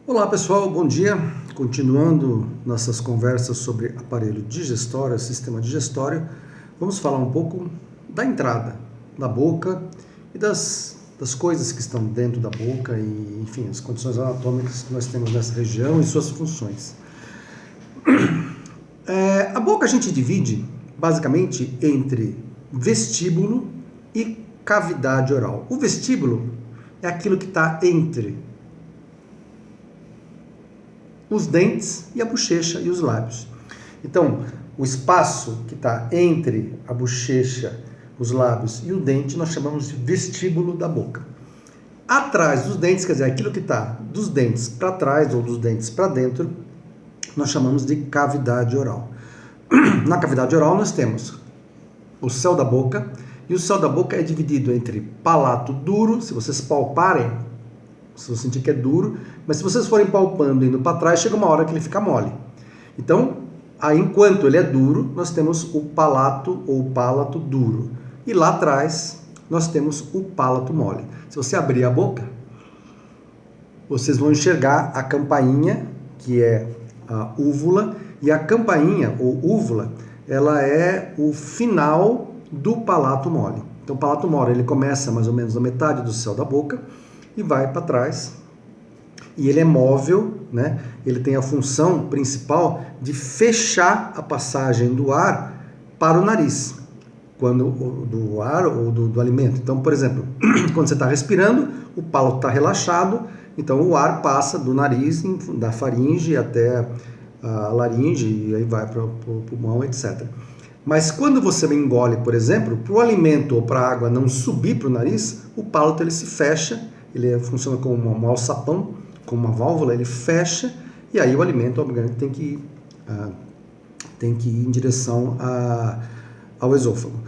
Olá pessoal, bom dia. Continuando nossas conversas sobre aparelho digestório, sistema digestório, vamos falar um pouco da entrada da boca e das coisas que estão dentro da boca e, enfim, as condições anatômicas que nós temos nessa região e suas funções. A boca a gente divide basicamente entre vestíbulo e cavidade oral. O vestíbulo é aquilo que está entre os dentes e a bochecha e os lábios. Então, o espaço que está entre a bochecha, os lábios e o dente, nós chamamos de vestíbulo da boca. Atrás dos dentes, quer dizer, aquilo que está dos dentes para trás ou dos dentes para dentro, nós chamamos de cavidade oral. Na cavidade oral nós temos o céu da boca, e o céu da boca é dividido entre palato duro, se vocês palparem, vocês vão sentir que é duro, mas se vocês forem palpando e indo para trás, chega uma hora que ele fica mole. Então, aí, enquanto ele é duro, nós temos o palato ou palato duro. E lá atrás, nós temos o palato mole. Se você abrir a boca, vocês vão enxergar a campainha, que é a úvula, e a campainha ou úvula, ela é o final do palato mole. Então, o palato mole, ele começa mais ou menos na metade do céu da boca, e vai para trás, e ele é móvel, né? Ele tem a função principal de fechar a passagem do ar para o nariz, do ar ou do alimento. Então, por exemplo, quando você está respirando, o palato está relaxado, então o ar passa do nariz, da faringe até a laringe, e aí vai para o pulmão, etc. Mas quando você engole, por exemplo, para o alimento ou para a água não subir para o nariz, o palato ele se fecha. Ele funciona como um alçapão, como uma válvula, ele fecha, e aí o alimento, obviamente, tem que ir em direção ao esôfago.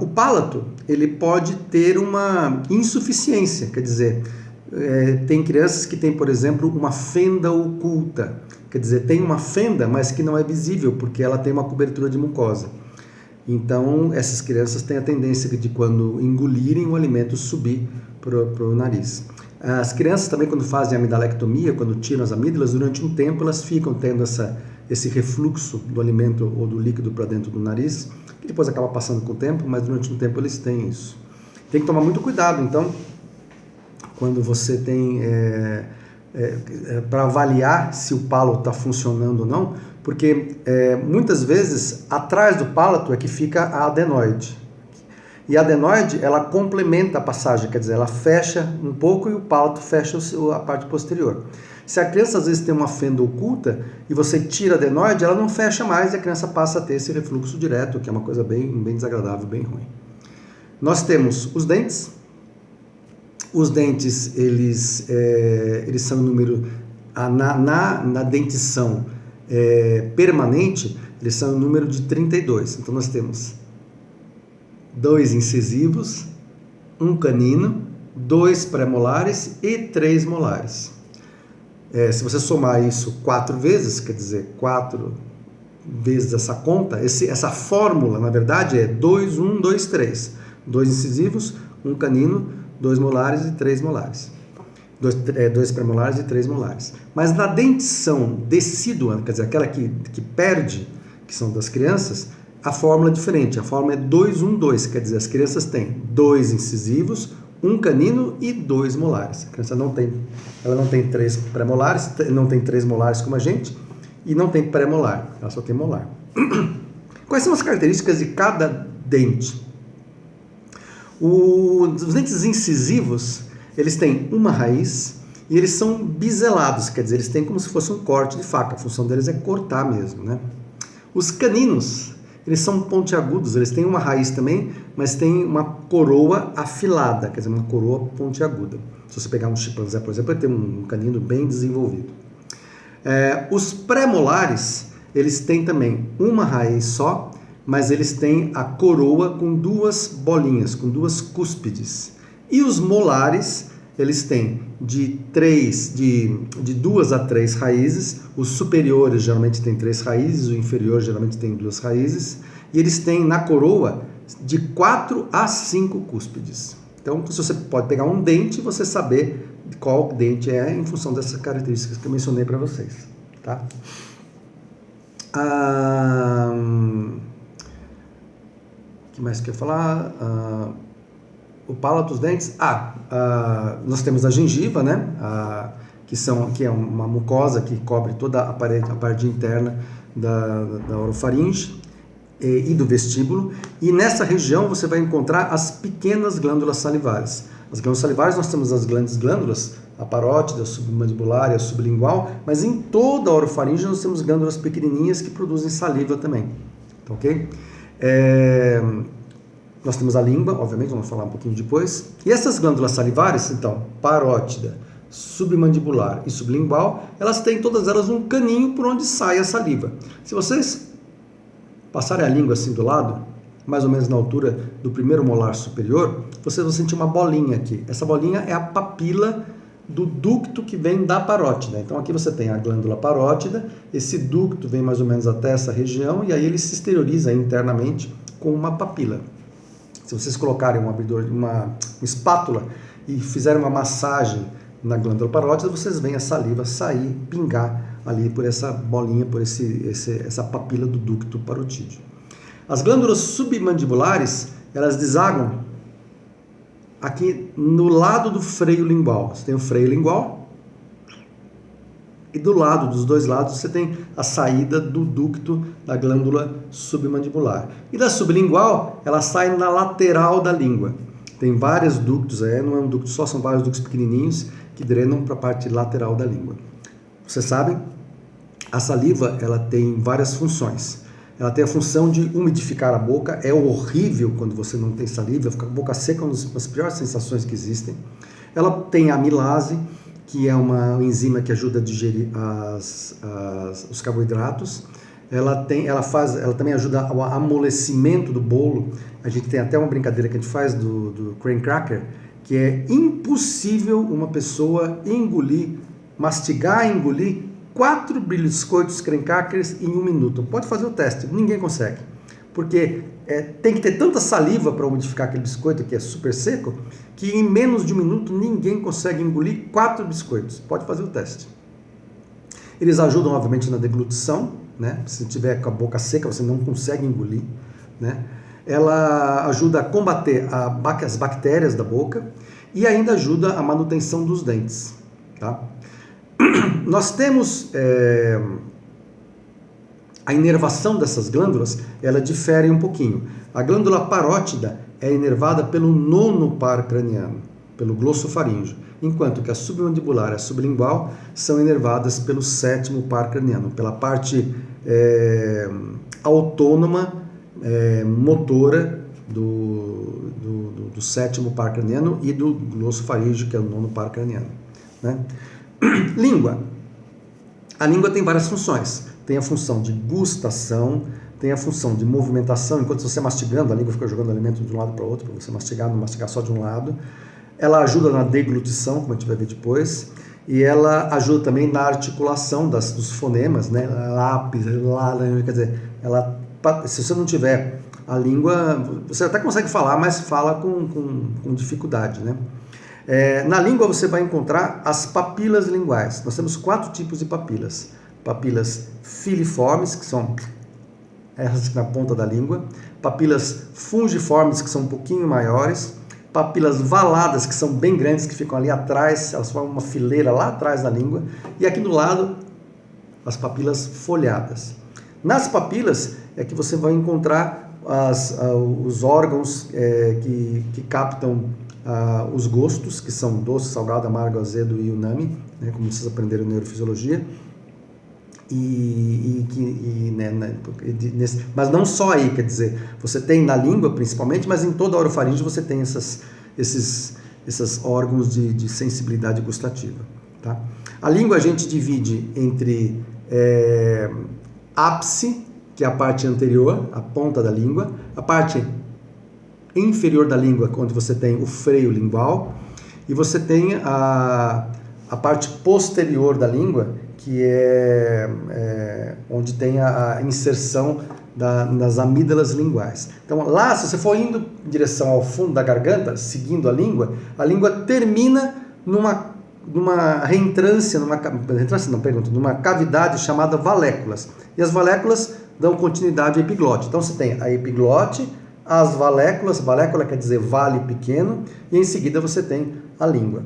O palato, ele pode ter uma insuficiência, quer dizer, tem crianças que têm, por exemplo, uma fenda oculta, quer dizer, tem uma fenda, mas que não é visível, porque ela tem uma cobertura de mucosa. Então, essas crianças têm a tendência de, quando engolirem o alimento, subir para o nariz. As crianças também, quando fazem a amidalectomia, quando tiram as amígdalas, durante um tempo elas ficam tendo esse refluxo do alimento ou do líquido para dentro do nariz, que depois acaba passando com o tempo, mas durante um tempo eles têm isso. Tem que tomar muito cuidado, então, quando você tem... para avaliar se o palato está funcionando ou não, porque muitas vezes atrás do palato é que fica a adenoide. E a adenoide, ela complementa a passagem, quer dizer, ela fecha um pouco e o palato fecha a parte posterior. Se a criança às vezes tem uma fenda oculta e você tira a adenoide, ela não fecha mais e a criança passa a ter esse refluxo direto, que é uma coisa bem desagradável, bem ruim. Nós temos os dentes. Os dentes, eles são um número, na dentição permanente, eles são um número de 32. Então, nós temos 2 incisivos, 1 canino, 2 pré-molares e 3 molares. Se você somar isso 4 vezes, quer dizer, 4 vezes essa conta, essa fórmula, na verdade, é 2, 1, 2, 3. 2 incisivos, 1 canino, 2 molares e 3 molares. 2 pré-molares e 3 molares. Mas na dentição decídua, quer dizer, aquela que perde, que são das crianças, a fórmula é diferente. A fórmula é 2, 1, 2, quer dizer, as crianças têm 2 incisivos, 1 canino e 2 molares. A criança não tem 3 pré-molares, não tem 3 molares como a gente, e não tem pré-molar, ela só tem molar. Quais são as características de cada dente? Os dentes incisivos, eles têm uma raiz e eles são biselados, quer dizer, eles têm como se fosse um corte de faca, a função deles é cortar mesmo, né? Os caninos, eles são pontiagudos, eles têm uma raiz também, mas tem uma coroa afilada, quer dizer, uma coroa pontiaguda. Se você pegar um chimpanzé, por exemplo, ele tem um canino bem desenvolvido. Os pré-molares, eles têm também uma raiz só, mas eles têm a coroa com 2 bolinhas, com 2 cúspides. E os molares, eles têm de 2 a 3 raízes, os superiores geralmente têm 3 raízes, o inferior geralmente tem 2 raízes, e eles têm na coroa de 4 a 5 cúspides. Então, se você pode pegar um dente e você saber qual dente é em função dessas características que eu mencionei para vocês, tá? O que mais que eu ia falar? O palato, os dentes. Nós temos a gengiva, né? Que é uma mucosa que cobre toda a parte interna da orofaringe e do vestíbulo. E nessa região você vai encontrar as pequenas glândulas salivares. As glândulas salivares, nós temos as grandes glândulas, a parótida, a submandibular e a sublingual, mas em toda a orofaringe nós temos glândulas pequenininhas que produzem saliva também, tá, ok? Nós temos a língua, obviamente, vamos falar um pouquinho depois. E essas glândulas salivares, então, parótida, submandibular e sublingual, elas têm todas elas um caninho por onde sai a saliva. Se vocês passarem a língua assim do lado, mais ou menos na altura do primeiro molar superior, vocês vão sentir uma bolinha aqui. Essa bolinha é a papila do ducto que vem da parótida. Então aqui você tem a glândula parótida, esse ducto vem mais ou menos até essa região e aí ele se exterioriza internamente com uma papila. Se vocês colocarem um abridor, uma espátula e fizerem uma massagem na glândula parótida, vocês veem a saliva sair, pingar ali por essa bolinha, por essa papila do ducto parotídeo. As glândulas submandibulares, elas desaguam aqui no lado do freio lingual. Você tem o freio lingual e do lado, dos dois lados, você tem a saída do ducto da glândula submandibular. E da sublingual, ela sai na lateral da língua. Tem vários ductos, não é um ducto só, são vários ductos pequenininhos que drenam para a parte lateral da língua. Vocês sabem, a saliva ela tem várias funções. Ela tem a função de umidificar a boca. É horrível quando você não tem saliva, fica com a boca seca, uma das piores sensações que existem. Ela tem a amilase, que é uma enzima que ajuda a digerir os carboidratos. Ela também ajuda ao amolecimento do bolo. A gente tem até uma brincadeira que a gente faz do crane cracker, que é impossível uma pessoa mastigar e engolir 4 biscoitos crane crackers em 1 minuto. Pode fazer o teste, ninguém consegue. Porque tem que ter tanta saliva para umidificar aquele biscoito que é super seco, que em menos de 1 minuto ninguém consegue engolir 4 biscoitos. Pode fazer o teste. Eles ajudam, obviamente, na deglutição, né? Se tiver com a boca seca, você não consegue engolir, né? Ela ajuda a combater as bactérias da boca e ainda ajuda a manutenção dos dentes, tá? Nós temos a inervação dessas glândulas, ela difere um pouquinho. A glândula parótida é inervada pelo 9º par craniano, pelo glossofaríngeo, enquanto que a submandibular e a sublingual são inervadas pelo 7º par craniano, pela parte autônoma, motora do 7º par craniano e do glossofaríngeo, que é o 9º par craniano, né? Língua. A língua tem várias funções. Tem a função de gustação, tem a função de movimentação. Enquanto você mastigando, a língua fica jogando alimento de um lado para o outro, para você mastigar, não mastigar só de um lado. Ela ajuda na deglutição, como a gente vai ver depois. E ela ajuda também na articulação dos fonemas, né? Lápis, quer dizer, se você não tiver a língua, você até consegue falar, mas fala com dificuldade, né? Na língua você vai encontrar as papilas linguais. Nós temos 4 tipos de papilas. Papilas filiformes, que são essas na ponta da língua. Papilas fungiformes, que são um pouquinho maiores. Papilas valadas, que são bem grandes, que ficam ali atrás, elas formam uma fileira lá atrás da língua. E aqui do lado, as papilas folhadas. Nas papilas é que você vai encontrar os órgãos que captam os gostos, que são doce, salgado, amargo, azedo e umami, né, como vocês aprenderam em neurofisiologia. Mas não só aí, quer dizer, você tem na língua principalmente, mas em toda a orofaringe você tem esses órgãos de sensibilidade gustativa, tá? A língua a gente divide entre ápice, que é a parte anterior, a ponta da língua, a parte inferior da língua, onde você tem o freio lingual, e você tem a parte posterior da língua, que é onde tem a inserção das amígdalas linguais. Então lá, se você for indo em direção ao fundo da garganta, seguindo a língua termina numa reentrância, numa cavidade chamada valéculas. E as valéculas dão continuidade à epiglote. Então você tem a epiglote, as valéculas, valécula quer dizer vale pequeno, e em seguida você tem a língua.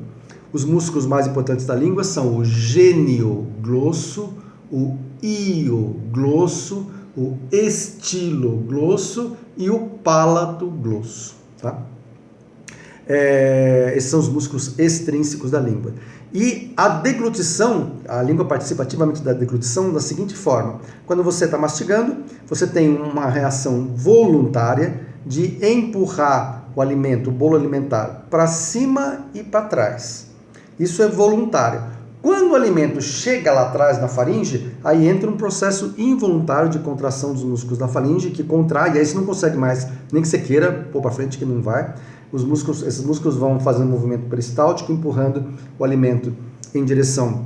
Os músculos mais importantes da língua são o genioglosso, o ioglosso, o estiloglosso e o palatoglosso. Tá? Esses são os músculos extrínsecos da língua. E a deglutição, a língua participa ativamente da deglutição da seguinte forma: quando você está mastigando, você tem uma reação voluntária de empurrar o alimento, o bolo alimentar, para cima e para trás. Isso é voluntário. Quando o alimento chega lá atrás na faringe, aí entra um processo involuntário de contração dos músculos da faringe, que contrai, e aí você não consegue mais, nem que você queira pôr para frente, que não vai. Esses músculos vão fazendo um movimento peristáltico, empurrando o alimento em direção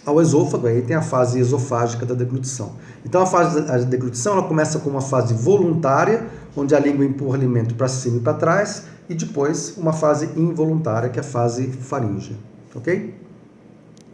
ao esôfago, aí tem a fase esofágica da deglutição. Então a deglutição ela começa com uma fase voluntária, onde a língua empurra o alimento para cima e para trás, e depois uma fase involuntária, que é a fase faríngea. Ok?